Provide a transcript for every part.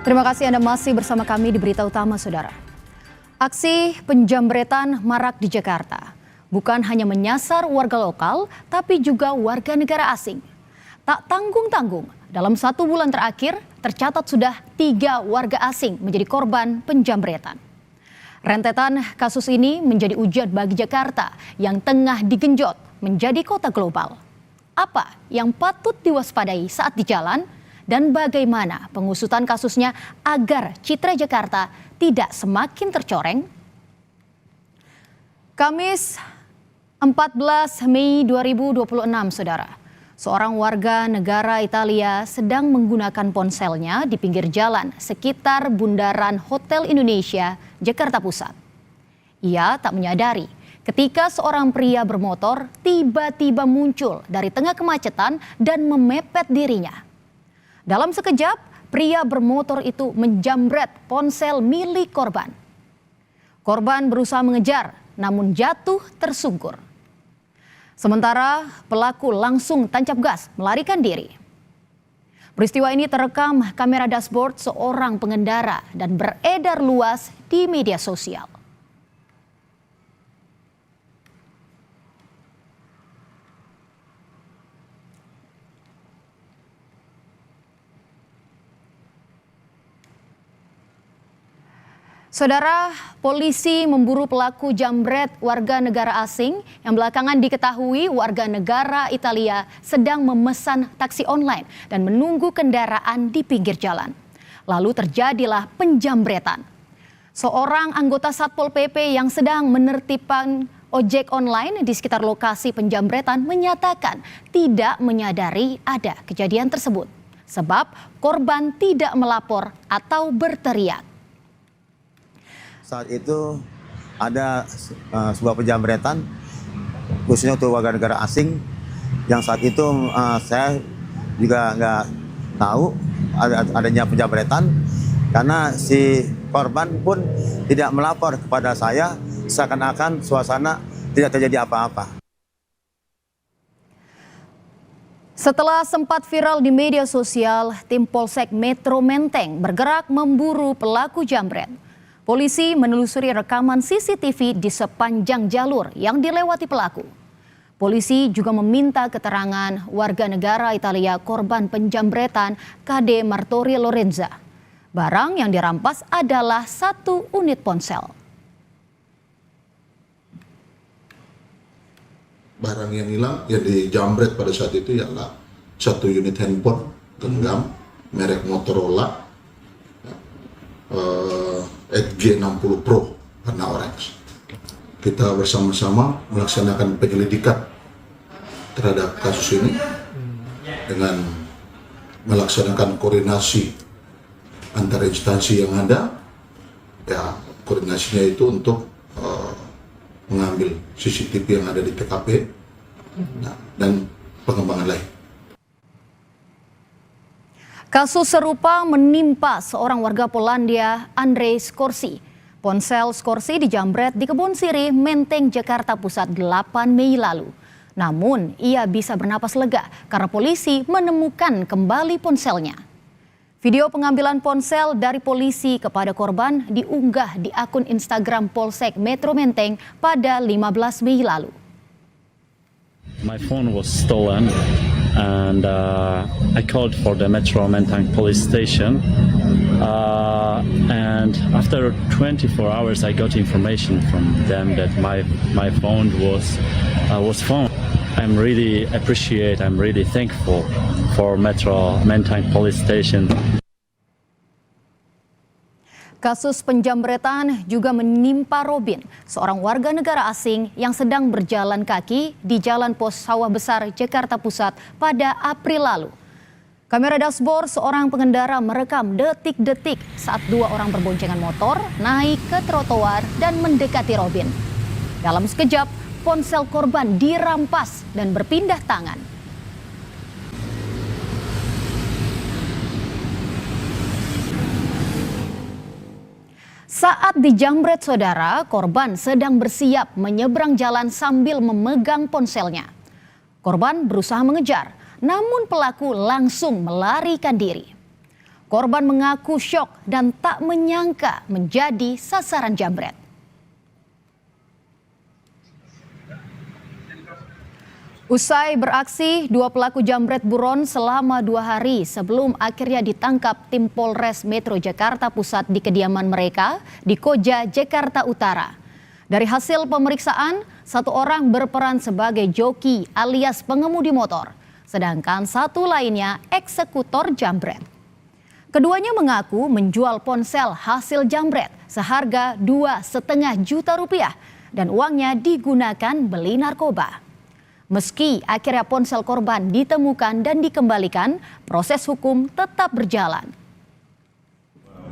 Terima kasih Anda masih bersama kami di Berita Utama, Saudara. Aksi penjambretan marak di Jakarta. Bukan hanya menyasar warga lokal, tapi juga warga negara asing. Tak tanggung-tanggung, dalam 1 bulan terakhir, tercatat sudah 3 warga asing menjadi korban penjambretan. Rentetan kasus ini menjadi ujian bagi Jakarta yang tengah digenjot menjadi kota global. Apa yang patut diwaspadai saat di jalan? Dan bagaimana pengusutan kasusnya agar citra Jakarta tidak semakin tercoreng? Kamis 14 Mei 2026, Saudara. Seorang warga negara Italia sedang menggunakan ponselnya di pinggir jalan sekitar Bundaran Hotel Indonesia, Jakarta Pusat. Ia tak menyadari ketika seorang pria bermotor tiba-tiba muncul dari tengah kemacetan dan memepet dirinya. Dalam sekejap, pria bermotor itu menjambret ponsel milik korban. Korban berusaha mengejar, namun jatuh tersungkur. Sementara pelaku langsung tancap gas melarikan diri. Peristiwa ini terekam kamera dashboard seorang pengendara dan beredar luas di media sosial. Saudara, polisi memburu pelaku jambret warga negara asing yang belakangan diketahui warga negara Italia sedang memesan taksi online dan menunggu kendaraan di pinggir jalan. Lalu terjadilah penjambretan. Seorang anggota Satpol PP yang sedang menertibkan ojek online di sekitar lokasi penjambretan menyatakan tidak menyadari ada kejadian tersebut sebab korban tidak melapor atau berteriak. Saat itu ada sebuah penjambretan khususnya untuk warga negara asing yang saat itu saya juga nggak tahu adanya penjambretan karena si korban pun tidak melapor kepada saya, seakan-akan suasana tidak terjadi apa-apa. Setelah sempat viral di media sosial, tim Polsek Metro Menteng bergerak memburu pelaku jambret. Polisi menelusuri rekaman CCTV di sepanjang jalur yang dilewati pelaku. Polisi juga meminta keterangan warga negara Italia korban penjambretan KD Martori Lorenza. Barang yang dirampas adalah 1 unit ponsel. Barang yang hilang, yang dijambret pada saat itu ialah 1 unit handphone genggam merek Motorola Edge60 Pro warna orange. Kita bersama-sama melaksanakan penyelidikan terhadap kasus ini dengan melaksanakan koordinasi antar instansi yang ada. Ya, koordinasinya itu untuk mengambil CCTV yang ada di TKP dan pengembangan lain. Kasus serupa menimpa seorang warga Polandia, Andrzej Skorsi. Ponsel Skorsi dijambret di Kebon Sirih, Menteng, Jakarta Pusat 8 Mei lalu. Namun ia bisa bernapas lega karena polisi menemukan kembali ponselnya. Video pengambilan ponsel dari polisi kepada korban diunggah di akun Instagram Polsek Metro Menteng pada 15 Mei lalu. My phone was stolen. And I called for the Metro Menteng police station, and after 24 hours I got information from them that my phone was found. I'm really thankful for Metro Menteng police station. Kasus penjambretan juga menimpa Robin, seorang warga negara asing yang sedang berjalan kaki di Jalan Pos Sawah Besar, Jakarta Pusat pada April lalu. Kamera dashboard seorang pengendara merekam detik-detik saat 2 orang berboncengan motor naik ke trotoar dan mendekati Robin. Dalam sekejap, ponsel korban dirampas dan berpindah tangan. Saat dijambret, Saudara, korban sedang bersiap menyeberang jalan sambil memegang ponselnya. Korban berusaha mengejar, namun pelaku langsung melarikan diri. Korban mengaku syok dan tak menyangka menjadi sasaran jambret. Usai beraksi, 2 pelaku jambret buron selama 2 hari sebelum akhirnya ditangkap tim Polres Metro Jakarta Pusat di kediaman mereka di Koja, Jakarta Utara. Dari hasil pemeriksaan, 1 orang berperan sebagai joki alias pengemudi motor, sedangkan 1 lainnya eksekutor jambret. Keduanya mengaku menjual ponsel hasil jambret seharga 2,5 juta rupiah dan uangnya digunakan beli narkoba. Meski akhirnya ponsel korban ditemukan dan dikembalikan, proses hukum tetap berjalan.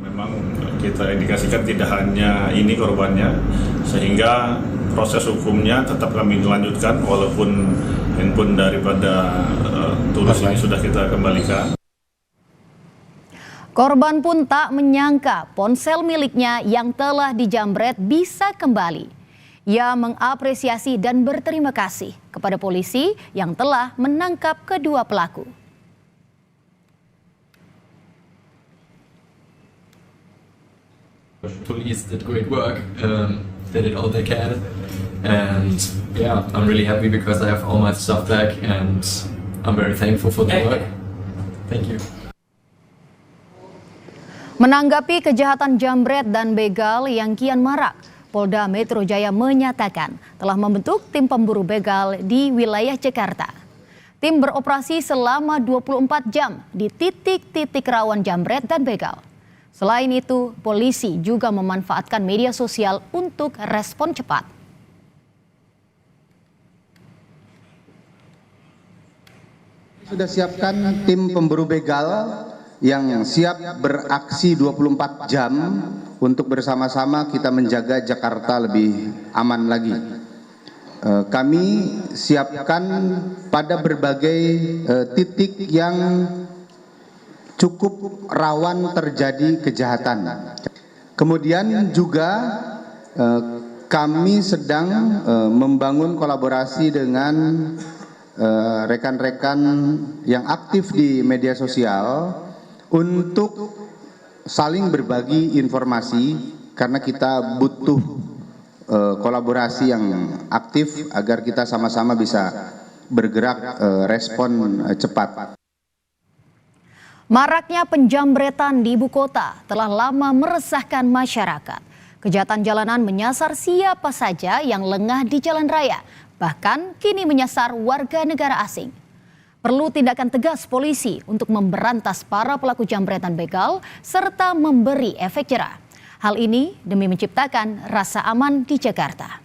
Memang kita indikasikan tidak hanya ini korbannya, sehingga proses hukumnya tetap kami lanjutkan walaupun handphone daripada Tulus ini sudah kita kembalikan. Korban pun tak menyangka ponsel miliknya yang telah dijambret bisa kembali. Ia mengapresiasi dan berterima kasih kepada polisi yang telah menangkap kedua pelaku. Police did great work. They did all they can, and yeah, I'm really happy because I have all my stuff back, and I'm very thankful for the work. Thank you. Menanggapi kejahatan jambret dan begal yang kian marak, Polda Metro Jaya menyatakan telah membentuk tim pemburu begal di wilayah Jakarta. Tim beroperasi selama 24 jam di titik-titik rawan jambret dan begal. Selain itu, polisi juga memanfaatkan media sosial untuk respon cepat. Sudah siapkan tim pemburu begal yang siap beraksi 24 jam untuk bersama-sama kita menjaga Jakarta lebih aman lagi. Kami siapkan pada berbagai titik yang cukup rawan terjadi kejahatan. Kemudian juga kami sedang membangun kolaborasi dengan rekan-rekan yang aktif di media sosial untuk saling berbagi informasi karena kita butuh kolaborasi yang aktif agar kita sama-sama bisa bergerak respon cepat. Maraknya penjambretan di ibu kota telah lama meresahkan masyarakat. Kejahatan jalanan menyasar siapa saja yang lengah di jalan raya, bahkan kini menyasar warga negara asing. Perlu tindakan tegas polisi untuk memberantas para pelaku jambretan begal serta memberi efek jerah. Hal ini demi menciptakan rasa aman di Jakarta.